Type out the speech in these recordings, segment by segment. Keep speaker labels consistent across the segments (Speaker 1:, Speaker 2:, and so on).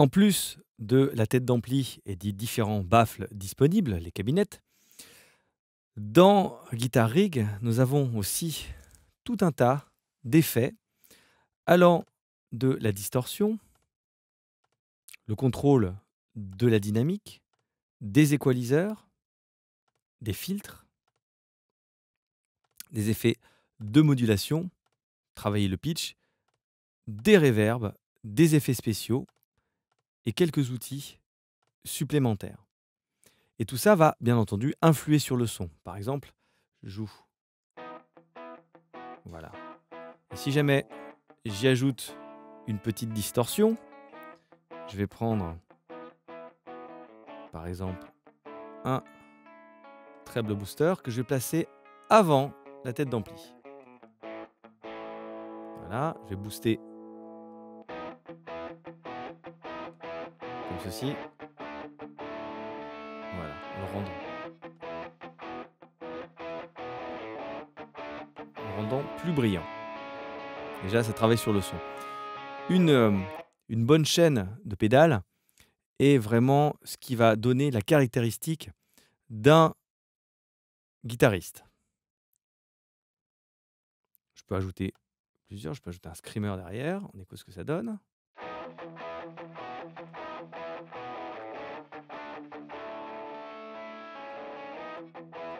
Speaker 1: En plus de la tête d'ampli et des différents baffles disponibles, les cabinettes, dans Guitar Rig, nous avons aussi tout un tas d'effets allant de la distorsion, le contrôle de la dynamique, des équaliseurs, des filtres, des effets de modulation, travailler le pitch, des reverbs, des effets spéciaux et quelques outils supplémentaires. Et tout ça va, bien entendu, influer sur le son. Par exemple, je joue. Voilà. Et si jamais j'y ajoute une petite distorsion, je vais prendre, par exemple, un treble booster que je vais placer avant la tête d'ampli. Voilà, je vais booster comme ceci. Voilà, le rendant plus brillant. Déjà, ça travaille sur le son. Une bonne chaîne de pédales est vraiment ce qui va donner la caractéristique d'un guitariste. Je peux ajouter plusieurs, je peux ajouter un screamer derrière, on écoute ce que ça donne.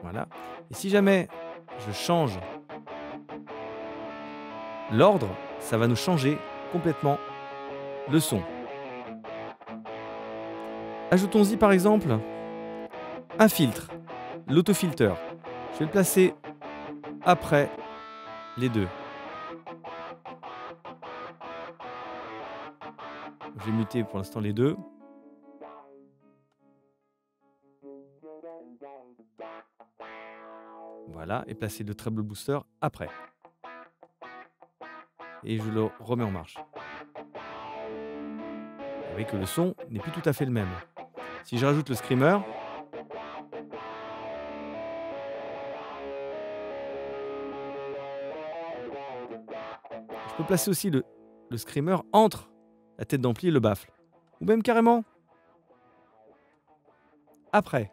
Speaker 1: Voilà. Et si jamais je change l'ordre, ça va nous changer complètement le son. Ajoutons-y par exemple un filtre, l'autofilter. Je vais le placer après les deux. Je vais muter pour l'instant les deux. Voilà, et placer le treble booster après. Et je le remets en marche. Vous voyez que le son n'est plus tout à fait le même. Si je rajoute le screamer, je peux placer aussi le screamer entre la tête d'ampli et le baffle. Ou même carrément après.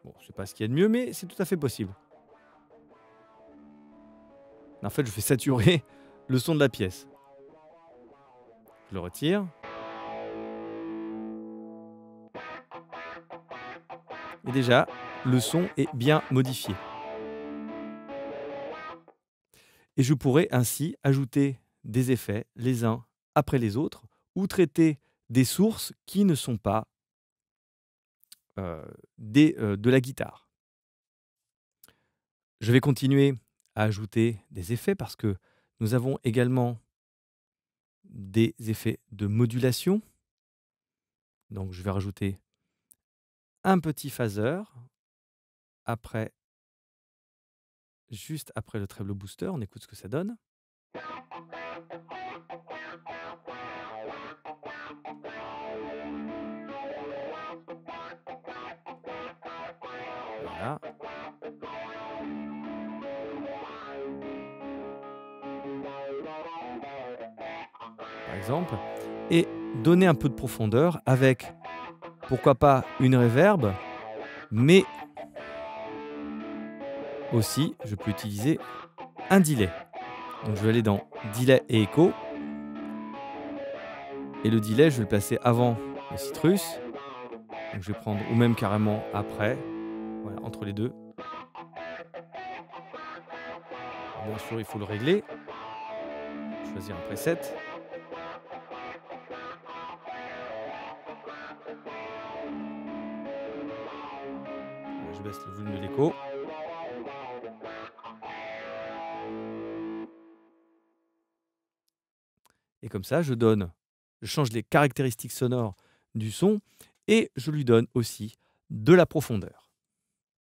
Speaker 1: Bon, je sais pas ce qu'il y a de mieux, mais c'est tout à fait possible. En fait, je fais saturer le son de la pièce. Je le retire. Et déjà, le son est bien modifié. Et je pourrais ainsi ajouter des effets les uns après les autres ou traiter des sources qui ne sont pas de la guitare. Je vais continuer à ajouter des effets parce que nous avons également des effets de modulation. Donc je vais rajouter un petit phaser après, juste après le treble booster. On écoute ce que ça donne. Voilà. Par exemple, et donner un peu de profondeur avec, pourquoi pas, une reverb, mais aussi, je peux utiliser un delay. Donc je vais aller dans delay et écho. Et le delay, je vais le placer avant le citrus. Donc je vais prendre, ou même carrément après, voilà, entre les deux. Bien sûr, il faut le régler. Choisir un preset. Je baisse le volume de l'écho. Et comme ça, je change les caractéristiques sonores du son et je lui donne aussi de la profondeur.